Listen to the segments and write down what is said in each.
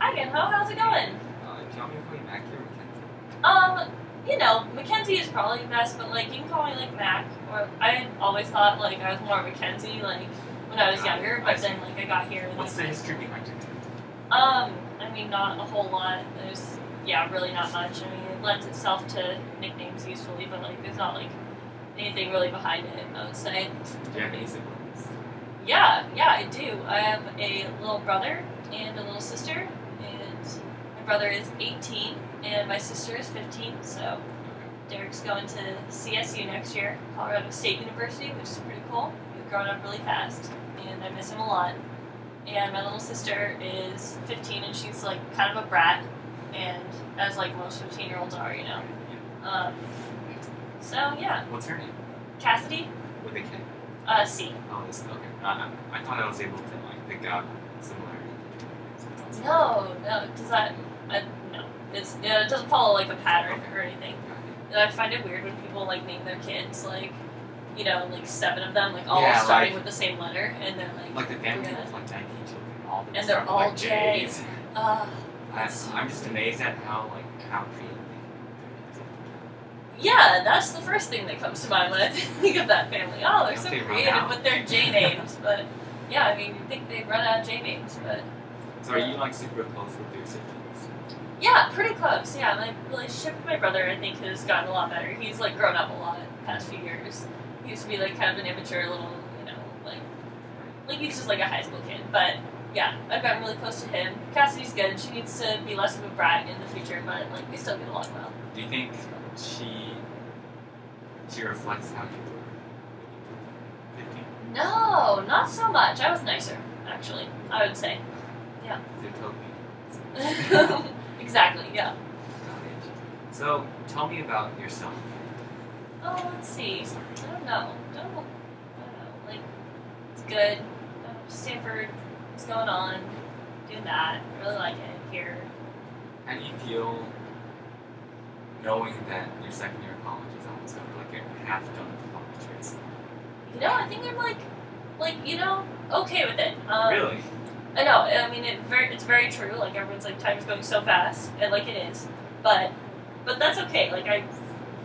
Hi again, how's it going? Do you want me to call you Mackie or Mackenzie? You know, Mackenzie is probably best, but like you can call me like Mac. Or I always thought like I was more Mackenzie like when I was younger, but then like I got here. And, What's the history behind your name? I mean not a whole lot. There's really not much. I mean it lends itself to nicknames usefully, but like there's not like anything really behind it, I would say. Do you have any siblings? Yeah, I do. I have a little brother and a little sister, and my brother is 18 and my sister is 15, so Derek's going to CSU next year, Colorado State University, which is pretty cool. He's growing up really fast, and I miss him a lot. And my little sister is 15, and she's like kind of a brat, and as like most 15-year-olds are, you know. So yeah. What's her name? Cassidy. With a K? C. Oh, this okay. I thought I was able to like pick out similarities between names. No, does that? No, it doesn't follow like a pattern or anything. And I find it weird when people like name their kids like, you know, like 7 of them, like all starting with the same letter, and they're like the family of like 19 children, all of them and they're start all with, like, J's. I'm just amazed at how creative. Yeah, that's the first thing that comes to mind when I think of that family. Oh, they're so creative with their J names, but yeah, I mean, you'd think they'd run out of J names, but. So are you like super close with your siblings? Yeah, pretty close. Yeah, my relationship with my brother, I think, has gotten a lot better. He's like grown up a lot the past few years. He used to be like kind of an immature little, you know, like he's just like a high school kid. But yeah, I've gotten really close to him. Cassidy's good. She needs to be less of a brat in the future, but like we still get along well. Do you think she reflects how you were 15? No, not so much. I was nicer, actually. I would say. Yeah. Is it totally? Exactly. Yeah. So tell me about yourself. Oh, let's see. I don't know. Like, it's good. Stanford is going on. Doing that. Really like it here. How do you feel knowing that your second year of college is almost over? Like you're half done with the college years. You know, I think I'm like you know, okay with it. Really? I know. I mean, it's very true. Like everyone's like, time's going so fast, and like it is. But that's okay. Like I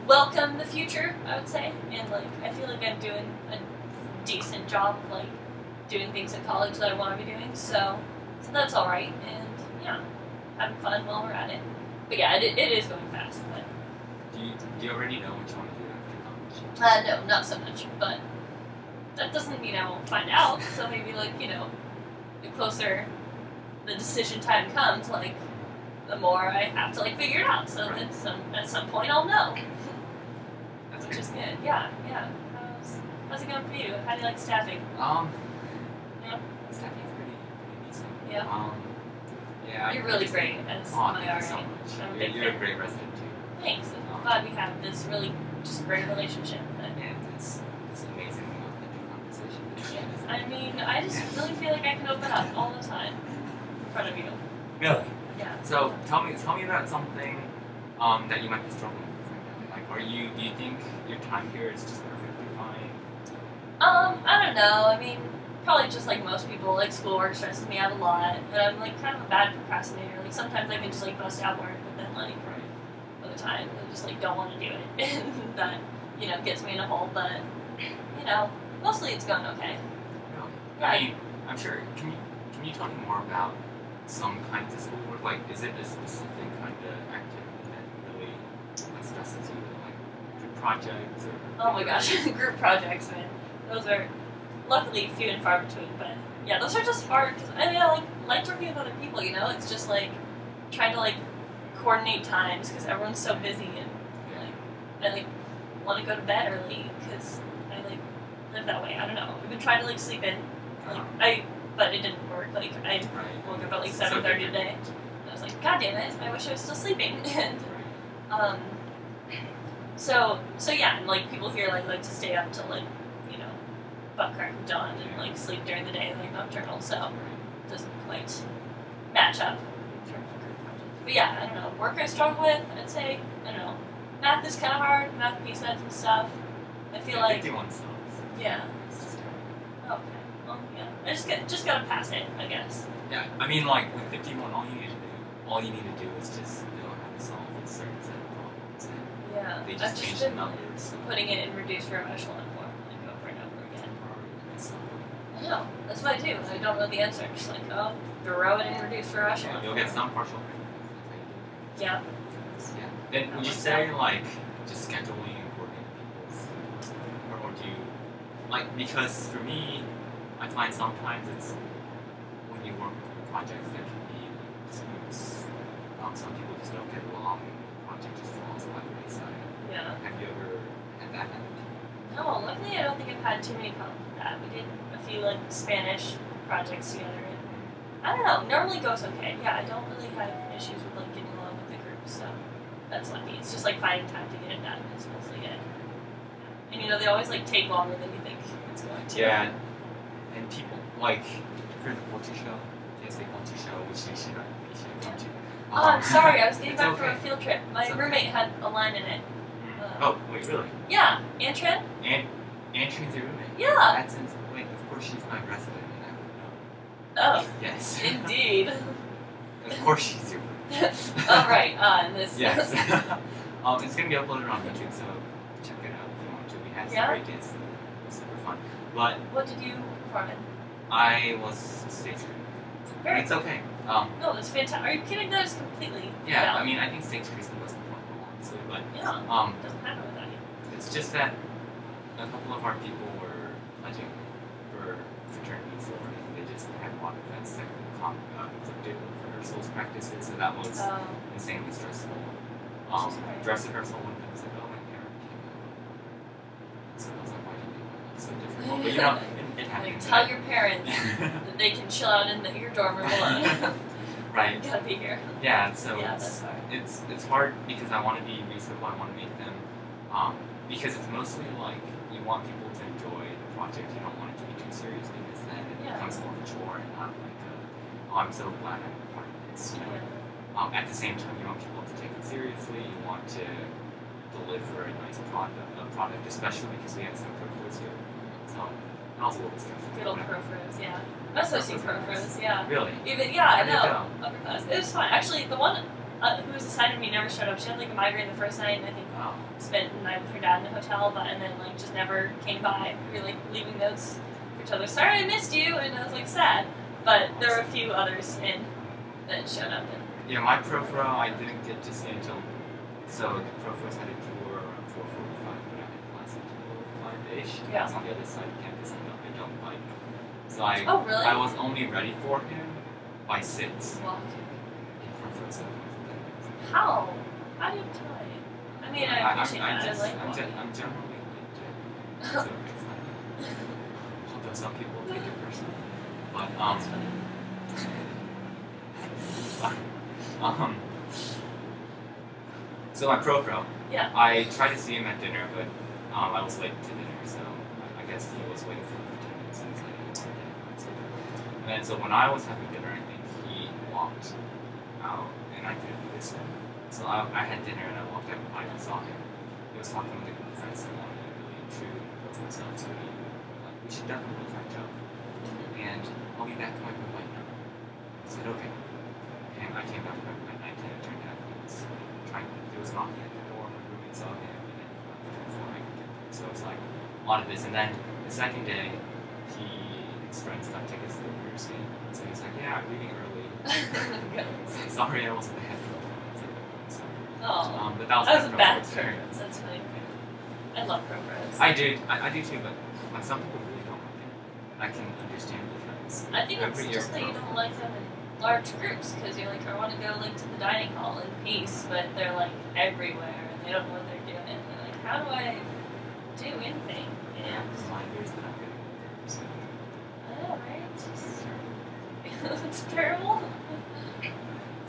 welcome the future, I would say, and like I feel like I'm doing a decent job of like doing things in college that I want to be doing. So that's all right, and yeah, having fun while we're at it. But yeah, it is going fast. But do you already know what you want to do after college? No, not so much. But that doesn't mean I won't find out. So maybe like, you know, the closer the decision time comes, like the more I have to like figure it out. So that at some point I'll know. That's which is good. Yeah. How's it going for you? How do you like staffing? Yeah. Staffing's pretty decent. Yeah. Yeah. You're really great as my RA. So much. You're a great resident too. Thanks. I'm glad we have this really just great relationship. And it's amazing we have the conversation. I mean, I just really feel like I can open up all the time in front of you. Really? Yeah. So tell me about something that you might be struggling with. Like, do you think your time here is just perfectly fine? I don't know. I mean, probably just like most people, like schoolwork stresses me out a lot, and I'm like kind of a bad procrastinator. Like sometimes I can just like bust out work, but then like other times I just like don't want to do it, and that, you know, gets me in a hole. But you know, mostly it's going okay. Yeah. I mean, I'm sure. Can you tell me more about some kinds of schoolwork? Like, is it a specific kind of activity that really like stresses you, like group projects or? Oh my gosh, group projects, man. Those are luckily few and far between, but yeah, those are just hard. Cause I mean, I like working with other people. You know, it's just like trying to like coordinate times because everyone's so busy, and like I like want to go to bed early because I like live that way. I don't know. I've been trying to like sleep in. But it didn't work. Like I woke up at like 7:30 today. And I was like, God damn it! I wish I was still sleeping. And so yeah, and like people here like to stay up till like, you know, butt crack of dawn and like sleep during the day, like nocturnal. So it doesn't quite match up in terms of group projects. But yeah, I don't know. Work I struggle with, I'd say. I don't know. Math is kind of hard. Math piece sets and stuff. I feel like 51 songs. Yeah. Okay. Well, yeah. I just gotta pass it, I guess. Yeah, I mean, like, with 51, all you need to do all you need to do is just know how to solve a certain set of problems, and Yeah. they I've just just change the been numbers. So putting it in reduced room echelon form, like over and over again. so I know. That's what I do. I don't know the answer. I'm just like, oh, throw it in reduced room echelon. you'll get some partial credit. That's how you do it. Yeah. Yeah. Then would you say like just scheduling and coordinating people's, or do you like, because for me, I find sometimes it's when you work with projects there can be disputes. Some people just don't get along and the project just falls by the wayside. Yeah. Have you ever had that happen? No, luckily I don't think I've had too many problems with that. We did a few like Spanish projects together, and I don't know. Normally goes okay. Yeah, I don't really have issues with like getting along with the group, so that's lucky. It's just like finding time to get it done is mostly it. And you know they always like take longer than you think it's going to. Yeah. And people like for the Portu show, PSA Portu show, which you should come to. Oh, I'm sorry. I was getting It's back from okay. a field trip. My It's okay. roommate had a line in it. Oh, wait, really? Yeah, Antrin. And Antrin's your roommate? Yeah. That's wait, of course she's my resident and I would Oh, know. Yes. indeed. Of course she's your roommate. Oh, right. And this. Yes. It's gonna be uploaded on YouTube, so check it out if you want to. We had some Yeah? great days. It was super fun. But What did you perform in? I was stage crew. Very It's okay. No, that's fantastic. Are you kidding? That is completely Yeah, I valid. mean, I think stage crew is the most important one, honestly. But Yeah, it doesn't happen without you. it's just that a couple of our people were pledging for fraternities, or they just had a lot of events that conflicted with rehearsals practices, so that was insanely stressful. Right. Dress rehearsal, one thing was like, oh, my hair came out. So I was like, why did you make it so difficult? But you know, it Like, happens. tell your parents that they can chill out in your dorm room alone. Right. You gotta be here. Yeah, so Yeah, that's hard. it's hard because I want to be reasonable. I want to make them because it's mostly like you want people to enjoy the project. You don't want it to be too serious because then it Yeah. becomes more of a chore and not like oh, I'm so glad I'm a part of this. You know. Yeah. At the same time, you want people to take it seriously. You want to deliver a nice product, especially because we had some proofs here. So that was a little stressful. Good old Profros, yeah. I was hosting Profros, yeah. Really? Even I How did it know. Upper class. It was fun. Actually, the one who was assigned to me never showed up. She had like a migraine the first night, and I think Oh. spent the night with her dad in the hotel, and then like just never came by. We were like leaving notes for each other. Sorry, I missed you, and I was like sad. But there were a few others in that showed up. And, Yeah, my profro I didn't get to see until so the profros had a tour around 4:45, but I had class until 5-ish. Yeah. I was on the other side of campus and I don't like. So I oh really? I was only ready for him by 6. Well, In front of 7. how? How do you tell you? I mean, I appreciate that. just, I like I'm walking. generally like so it's like, although some people take it personally, but That's funny. So my profro. Yeah. I tried to see him at dinner, but I was late to dinner, so I guess he was waiting for me for 10 minutes and and then so when I was having dinner, I think he walked out and I couldn't do this. So I had dinner and I walked out and I saw him. He was talking with a group of friends and wanted to really intrude himself, so we should definitely catch up. And I'll be back to my room by 9. I said, okay. And I came back to my room at 9:10. It turned out he was knocking at the door. My roommate saw him, and then before I could get there. So it's like a lot of this. And then the second day, his friends got tickets to the Brewer scene. So he's like, yeah, I'm leaving early. Sorry, I wasn't the head girl. Oh, But that was that was a my bad profro turn. experience. That's funny. I love Profros. I do too, but like some people really don't like it. I can understand because I think it's every year just that you don't like them in large groups because you're like, I want to go like to the dining hall in peace, but they're like everywhere and they don't know what they're doing. And they're like, how do I do anything? And it's 5 years that I'm getting so I know, right? It's just it's terrible.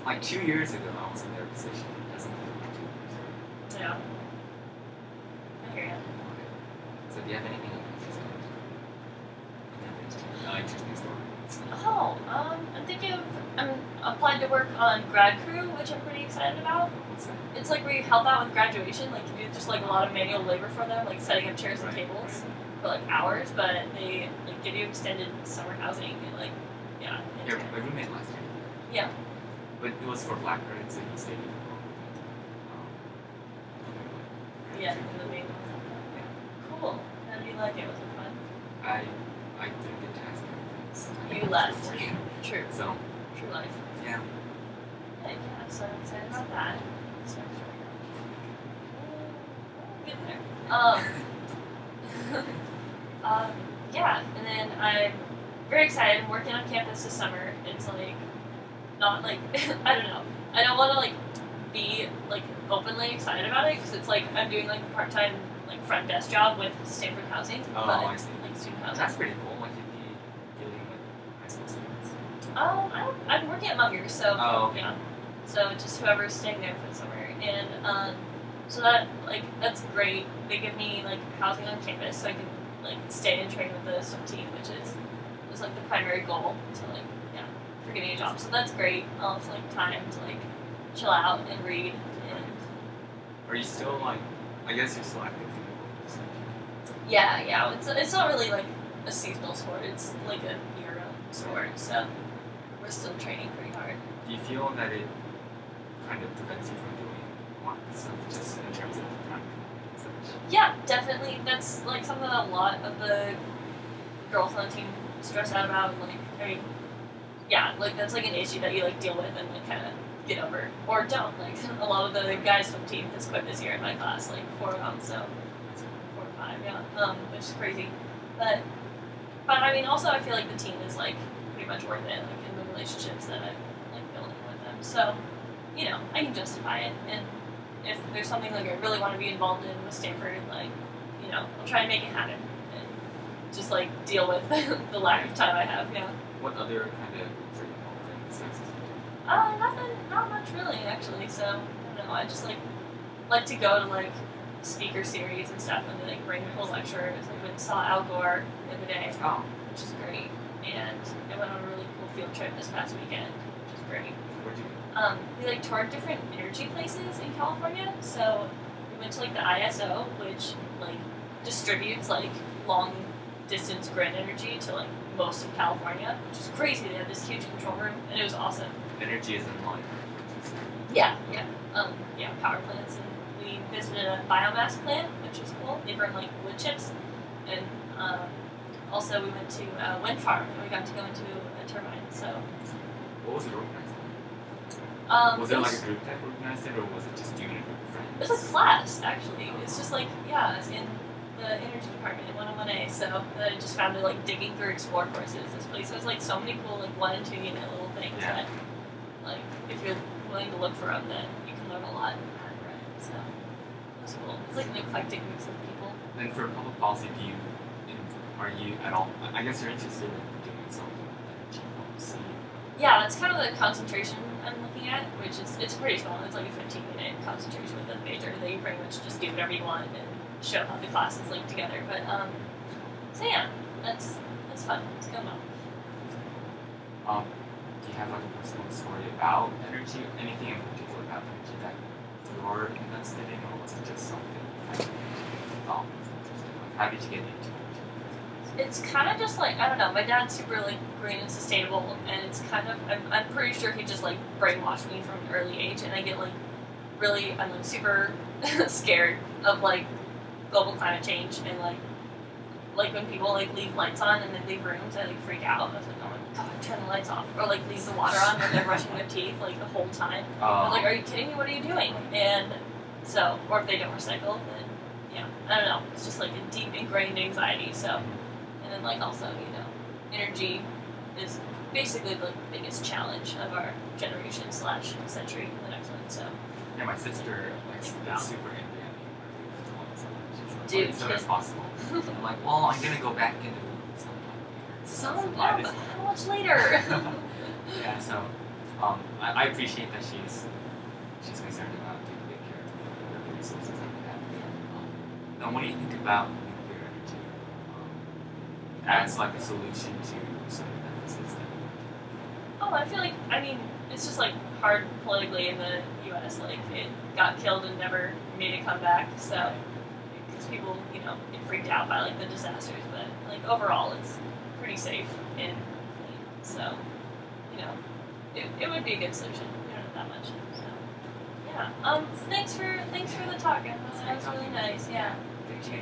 like 2 years ago I was in their position. It doesn't feel like 2 years ago. Yeah. I hear you. So do you have anything interesting story? Oh, I'm thinking of I'm applied to work on Grad Crew, which I'm pretty excited about. What's that? It's like where you help out with graduation, like you do just like a lot of manual labor for them, like setting up chairs and Right, tables for like hours, but they like give you extended summer housing and like yeah. Your roommate last year. Yeah. but it was for black credits, so you stayed in Yeah, in the main one. Yeah. Cool. How did you like it? Was it fun? I didn't get to ask anything. You left. True. So True life. yeah. Yeah, so I'm excited about that. So, get there. Yeah, and then I'm very excited. I'm working on campus this summer. It's like not like I don't know. I don't want to like be like openly excited about it because it's like I'm doing like a part-time like front desk job with Stanford Housing, Oh, but I see. like student housing. That's pretty cool. Like you'd be dealing with high school students. I'm working at Munger, so Oh, okay. yeah. So just whoever's staying there for the summer, and so that like that's great. They give me like housing on campus, so I can like stay and train with the swim team, which is like the primary goal to like for getting a job. So that's great. I'll have like time to like chill out and read. And Are you still like? I guess you're still active. yeah, it's not really like a seasonal sport. It's like a year-round sport. So we're still training pretty hard. Do you feel that it kind of prevents you from doing more stuff, just in terms of time? Yeah, definitely. That's like something that a lot of the girls on the team stress out about. Like, I mean, yeah, like that's like an issue that you like deal with and like kind of get over or don't. Like a lot of the guys from the team has quit this year in my class, like 4 of them, so 4 or 5, yeah, which is crazy. But I mean, also I feel like the team is like pretty much worth it, like in the relationships that I'm like building with them. So, you know, I can justify it. And if there's something like I really want to be involved in with Stanford, like, you know, I'll try and make it happen and just like deal with the lack of time I have. Yeah. What other kind of groups are you involved in besides this? Not much really actually. So I don't know. I just like to go to like speaker series and stuff, and they like bring cool lecturers. Like went and saw Al Gore the other day, Oh, which is great. And I went on a really cool field trip this past weekend, which is great. where'd you? We like toured different energy places in California. So we went to like the ISO, which like distributes like long distance grid energy to like most of California, which is crazy. They had this huge control room, and it was awesome. Energy is in line. Yeah, power plants, and we visited a biomass plant, which was cool. They burn like wood chips, and also we went to a wind farm, and we got to go into a turbine. So, What was it organized? Was it like a group that organized it, or was it just you and a group of friends? It was a class actually. It's just like it's in the energy department in 101A. So I just found it like digging through explore courses. This place has like so many cool like 1 and 2 unit little things that like if you're willing to look for them, then you can learn a lot. Right. So it's cool. It's like an eclectic mix of people. Then for public policy, are you at all? I guess you're interested in doing something with energy policy. Yeah, that's kind of the concentration I'm looking at, which is it's pretty small. It's like a 15-minute concentration with a major that you pretty much just do whatever you want and show how the classes link together. But so yeah, that's fun. It's going well. Do you have like a personal story about energy? Anything in particular about energy that you're invested in, or was it just something that you thought was interesting? Like, how did you get into energy? It's kind of just like I don't know. My dad's super like green and sustainable, and it's kind of I'm pretty sure he just like brainwashed me from an early age, and I get like really I'm like super scared of like global climate change and like when people like leave lights on and then leave rooms, I like freak out. I was like, oh my god, turn the lights off, or like leave the water on when they're brushing their teeth like the whole time. I was like, are you kidding me? What are you doing? And so, or if they don't recycle, then yeah, I don't know. It's just like a deep ingrained anxiety. So. And then, like, also, you know, energy is basically the biggest challenge of our generation / century, the next one, so. Yeah, my sister like is super into it. Dude, as soon as possible. I'm like, well, I'm gonna go back into sometime. Yeah, but how much later? Yeah, so I appreciate that she's concerned about taking good care of the resources that we have. Now, what do you think about nuclear energy as like a solution to some of the deficits that we have? I feel like, I mean, it's just like hard politically in the U.S. Like it got killed and never made a comeback. So because people, you know, get freaked out by like the disasters, but like overall, it's pretty safe and clean. So you know, it would be a good solution. We don't much. So, yeah. Thanks for the talk. That was really nice. Yeah. Thank you.